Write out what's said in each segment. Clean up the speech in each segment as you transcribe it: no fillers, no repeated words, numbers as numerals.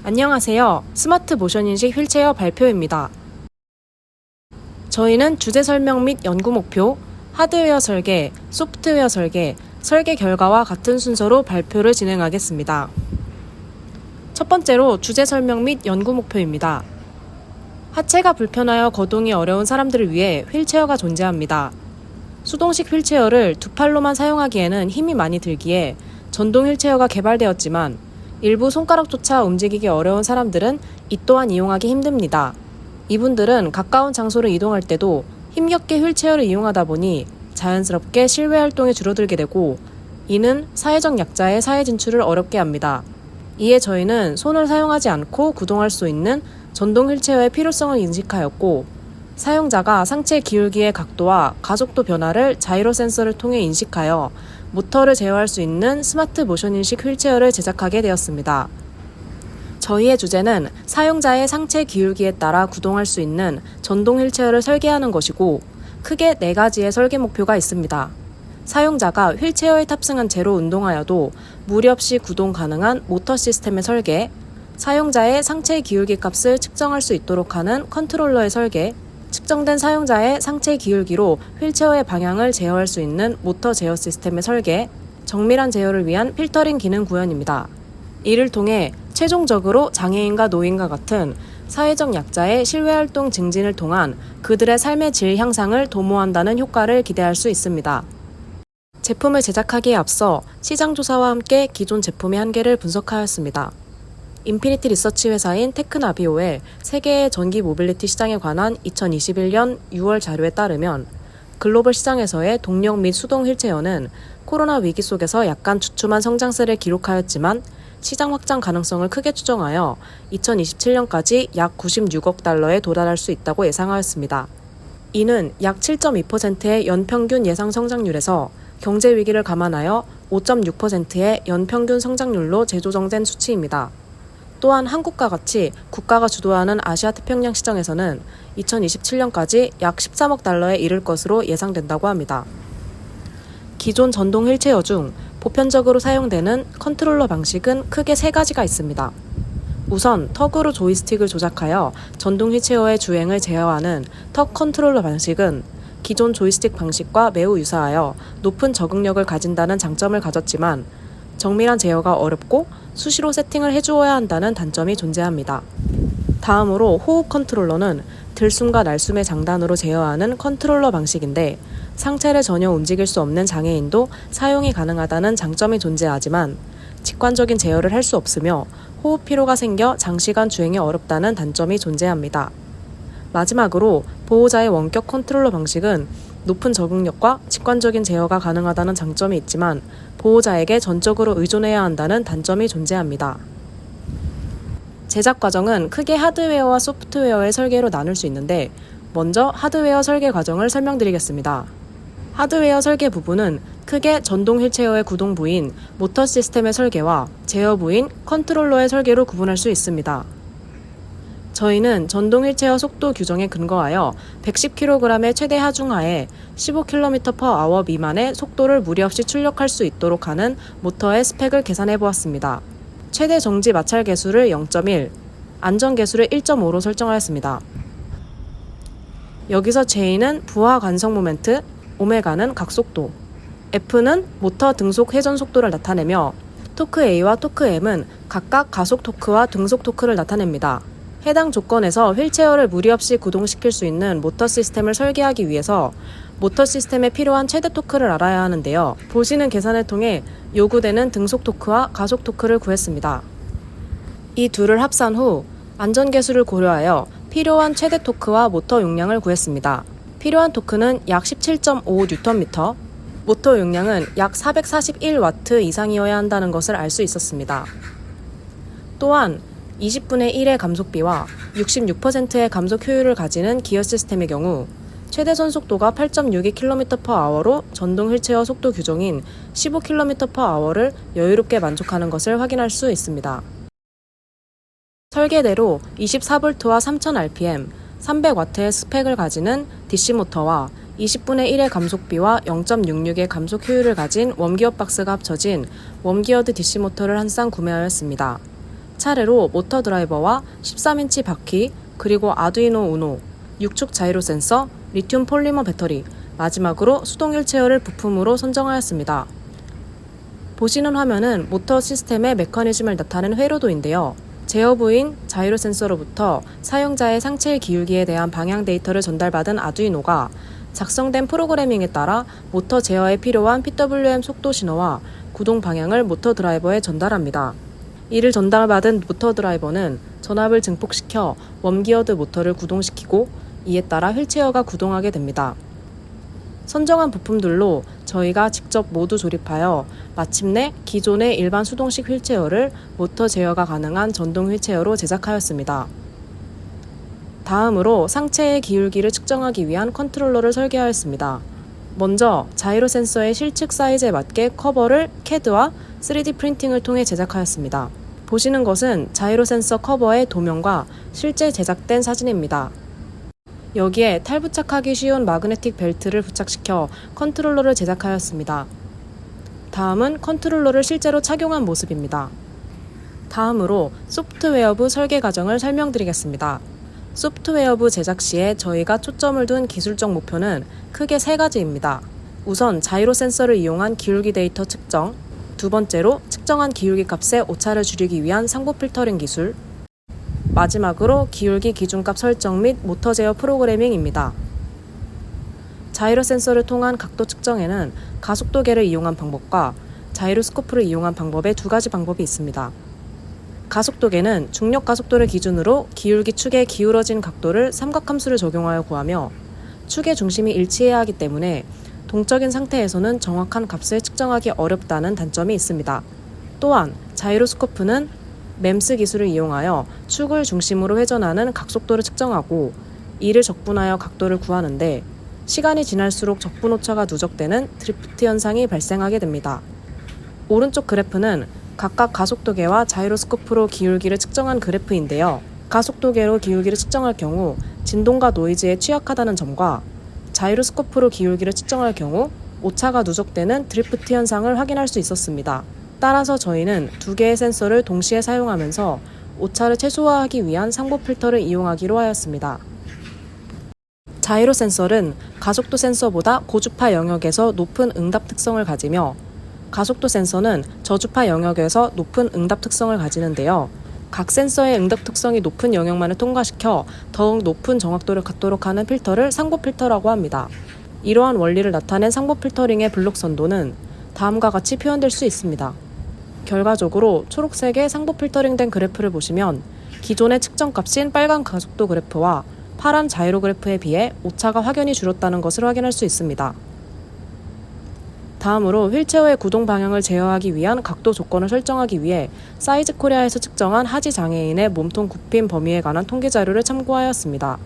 안녕하세요. 스마트 모션 인식 휠체어 발표입니다. 저희는 주제 설명 및 연구 목표, 하드웨어 설계, 소프트웨어 설계, 설계 결과와 같은 순서로 발표를 진행하겠습니다. 첫 번째로 주제 설명 및 연구 목표입니다. 하체가 불편하여 거동이 어려운 사람들을 위해 휠체어가 존재합니다. 수동식 휠체어를 두 팔로만 사용하기에는 힘이 많이 들기에 전동 휠체어가 개발되었지만 일부 손가락조차 움직이기 어려운 사람들은 이 또한 이용하기 힘듭니다. 이분들은 가까운 장소를 이동할 때도 힘겹게 휠체어를 이용하다 보니 자연스럽게 실외 활동이 줄어들게 되고 이는 사회적 약자의 사회 진출을 어렵게 합니다. 이에 저희는 손을 사용하지 않고 구동할 수 있는 전동 휠체어의 필요성을 인식하였고 사용자가 상체 기울기의 각도와 가속도 변화를 자이로 센서를 통해 인식하여 모터를 제어할 수 있는 스마트 모션 인식 휠체어를 제작하게 되었습니다. 저희의 주제는 사용자의 상체 기울기에 따라 구동할 수 있는 전동 휠체어를 설계하는 것이고 크게 4가지의 설계 목표가 있습니다. 사용자가 휠체어에 탑승한 채로 운동하여도 무리 없이 구동 가능한 모터 시스템의 설계, 사용자의 상체 기울기 값을 측정할 수 있도록 하는 컨트롤러의 설계, 측정된 사용자의 상체 기울기로 휠체어의 방향을 제어할 수 있는 모터 제어 시스템의 설계, 정밀한 제어를 위한 필터링 기능 구현입니다. 이를 통해 최종적으로 장애인과 노인과 같은 사회적 약자의 실외활동 증진을 통한 그들의 삶의 질 향상을 도모한다는 효과를 기대할 수 있습니다. 제품을 제작하기에 앞서 시장조사와 함께 기존 제품의 한계를 분석하였습니다. 인피니티 리서치 회사인 테크나비오의 세계의 전기 모빌리티 시장에 관한 2021년 6월 자료에 따르면 글로벌 시장에서의 동력 및 수동 휠체어는 코로나 위기 속에서 약간 주춤한 성장세를 기록하였지만 시장 확장 가능성을 크게 추정하여 2027년까지 약 96억 달러에 도달할 수 있다고 예상하였습니다. 이는 약 7.2%의 연평균 예상 성장률에서 경제 위기를 감안하여 5.6%의 연평균 성장률로 재조정된 수치입니다. 또한 한국과 같이 국가가 주도하는 아시아 태평양 시장에서는 2027년까지 약 13억 달러에 이를 것으로 예상된다고 합니다. 기존 전동 휠체어 중 보편적으로 사용되는 컨트롤러 방식은 크게 3가지가 있습니다. 우선 턱으로 조이스틱을 조작하여 전동 휠체어의 주행을 제어하는 턱 컨트롤러 방식은 기존 조이스틱 방식과 매우 유사하여 높은 적응력을 가진다는 장점을 가졌지만 정밀한 제어가 어렵고 수시로 세팅을 해주어야 한다는 단점이 존재합니다. 다음으로 호흡 컨트롤러는 들숨과 날숨의 장단으로 제어하는 컨트롤러 방식인데 상체를 전혀 움직일 수 없는 장애인도 사용이 가능하다는 장점이 존재하지만 직관적인 제어를 할 수 없으며 호흡 피로가 생겨 장시간 주행이 어렵다는 단점이 존재합니다. 마지막으로 보호자의 원격 컨트롤러 방식은 높은 적응력과 직관적인 제어가 가능하다는 장점이 있지만 보호자에게 전적으로 의존해야 한다는 단점이 존재합니다. 제작 과정은 크게 하드웨어와 소프트웨어의 설계로 나눌 수 있는데 먼저 하드웨어 설계 과정을 설명드리겠습니다. 하드웨어 설계 부분은 크게 전동 휠체어의 구동 부인, 모터 시스템의 설계와 제어 부인, 컨트롤러의 설계로 구분할 수 있습니다. 저희는 전동 휠체어 속도 규정에 근거하여 110kg의 최대 하중하에 15km/h 미만의 속도를 무리 없이 출력할 수 있도록 하는 모터의 스펙을 계산해 보았습니다. 최대 정지 마찰 계수를 0.1, 안전 계수를 1.5로 설정하였습니다. 여기서 J는 부하 관성 모멘트, 오메가는 각속도, F는 모터 등속 회전 속도를 나타내며 토크 A와 토크 M은 각각 가속 토크와 등속 토크를 나타냅니다. 해당 조건에서 휠체어를 무리 없이 구동시킬 수 있는 모터 시스템을 설계하기 위해서 모터 시스템에 필요한 최대 토크를 알아야 하는데요. 보시는 계산을 통해 요구되는 등속 토크와 가속 토크를 구했습니다. 이 둘을 합산 후 안전계수를 고려하여 필요한 최대 토크와 모터 용량을 구했습니다. 필요한 토크는 약 17.5Nm, 모터 용량은 약 441W 이상이어야 한다는 것을 알 수 있었습니다. 또한 20분의 1의 감속비와 66%의 감속 효율을 가지는 기어 시스템의 경우 최대 선속도가 8.62km/h로 전동 휠체어 속도 규정인 15km/h를 여유롭게 만족하는 것을 확인할 수 있습니다. 설계대로 24V와 3000rpm, 300W의 스펙을 가지는 DC 모터와 20분의 1의 감속비와 0.66의 감속 효율을 가진 웜기어 박스가 합쳐진 웜기어드 DC 모터를 한 쌍 구매하였습니다. 차례로 모터 드라이버와 13인치 바퀴, 그리고 아두이노 우노, 6축 자이로 센서, 리튬 폴리머 배터리, 마지막으로 수동 휠체어를 부품으로 선정하였습니다. 보시는 화면은 모터 시스템의 메커니즘을 나타낸 회로도인데요. 제어 부인 자이로 센서로부터 사용자의 상체 기울기에 대한 방향 데이터를 전달받은 아두이노가 작성된 프로그래밍에 따라 모터 제어에 필요한 PWM 속도 신호와 구동 방향을 모터 드라이버에 전달합니다. 이를 전달받은 모터 드라이버는 전압을 증폭시켜 웜기어드 모터를 구동시키고 이에 따라 휠체어가 구동하게 됩니다. 선정한 부품들로 저희가 직접 모두 조립하여 마침내 기존의 일반 수동식 휠체어를 모터 제어가 가능한 전동 휠체어로 제작하였습니다. 다음으로 상체의 기울기를 측정하기 위한 컨트롤러를 설계하였습니다. 먼저 자이로 센서의 실측 사이즈에 맞게 커버를 CAD와 3D 프린팅을 통해 제작하였습니다. 보시는 것은 자이로 센서 커버의 도면과 실제 제작된 사진입니다. 여기에 탈부착하기 쉬운 마그네틱 벨트를 부착시켜 컨트롤러를 제작하였습니다. 다음은 컨트롤러를 실제로 착용한 모습입니다. 다음으로 소프트웨어부 설계 과정을 설명드리겠습니다. 소프트웨어부 제작 시에 저희가 초점을 둔 기술적 목표는 크게 세 가지입니다. 우선 자이로 센서를 이용한 기울기 데이터 측정, 두 번째로 측정한 기울기 값의 오차를 줄이기 위한 상부 필터링 기술, 마지막으로 기울기 기준값 설정 및 모터 제어 프로그래밍입니다. 자이로 센서를 통한 각도 측정에는 가속도계를 이용한 방법과 자이로스코프를 이용한 방법의 두 가지 방법이 있습니다. 가속도계는 중력 가속도를 기준으로 기울기 축에 기울어진 각도를 삼각함수를 적용하여 구하며 축의 중심이 일치해야 하기 때문에 동적인 상태에서는 정확한 값을 측정하기 어렵다는 단점이 있습니다. 또한 자이로스코프는 맴스 기술을 이용하여 축을 중심으로 회전하는 각속도를 측정하고 이를 적분하여 각도를 구하는데 시간이 지날수록 적분 오차가 누적되는 드리프트 현상이 발생하게 됩니다. 오른쪽 그래프는 각각 가속도계와 자이로스코프로 기울기를 측정한 그래프인데요. 가속도계로 기울기를 측정할 경우 진동과 노이즈에 취약하다는 점과 자이로스코프로 기울기를 측정할 경우 오차가 누적되는 드리프트 현상을 확인할 수 있었습니다. 따라서 저희는 두 개의 센서를 동시에 사용하면서 오차를 최소화하기 위한 상부 필터를 이용하기로 하였습니다. 자이로 센서는 가속도 센서보다 고주파 영역에서 높은 응답 특성을 가지며 가속도 센서는 저주파 영역에서 높은 응답 특성을 가지는데요. 각 센서의 응답 특성이 높은 영역만을 통과시켜 더욱 높은 정확도를 갖도록 하는 필터를 상부 필터라고 합니다. 이러한 원리를 나타낸 상부 필터링의 블록 선도는 다음과 같이 표현될 수 있습니다. 결과적으로 초록색의 상부 필터링된 그래프를 보시면 기존의 측정값인 빨간 가속도 그래프와 파란 자이로 그래프에 비해 오차가 확연히 줄었다는 것을 확인할 수 있습니다. 다음으로 휠체어의 구동 방향을 제어하기 위한 각도 조건을 설정하기 위해 사이즈 코리아에서 측정한 하지 장애인의 몸통 굽힘 범위에 관한 통계 자료를 참고하였습니다.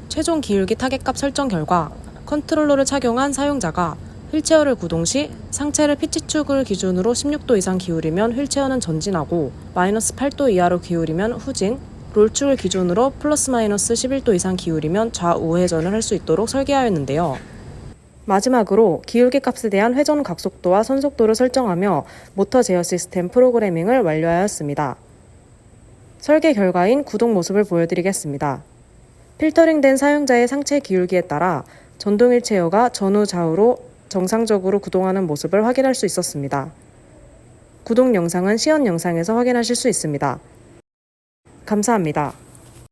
최종 기울기 타겟값 설정 결과 컨트롤러를 착용한 사용자가 휠체어를 구동 시 상체를 피치축을 기준으로 16도 이상 기울이면 휠체어는 전진하고 마이너스 8도 이하로 기울이면 후진, 롤축을 기준으로 플러스 마이너스 11도 이상 기울이면 좌우 회전을 할 수 있도록 설계하였는데요. 마지막으로 기울기 값에 대한 회전 각속도와 선속도를 설정하며 모터 제어 시스템 프로그래밍을 완료하였습니다. 설계 결과인 구동 모습을 보여드리겠습니다. 필터링된 사용자의 상체 기울기에 따라 전동 휠체어가 전후 좌우로 정상적으로 구동하는 모습을 확인할 수 있었습니다. 구동 영상은 시연 영상에서 확인하실 수 있습니다. 감사합니다.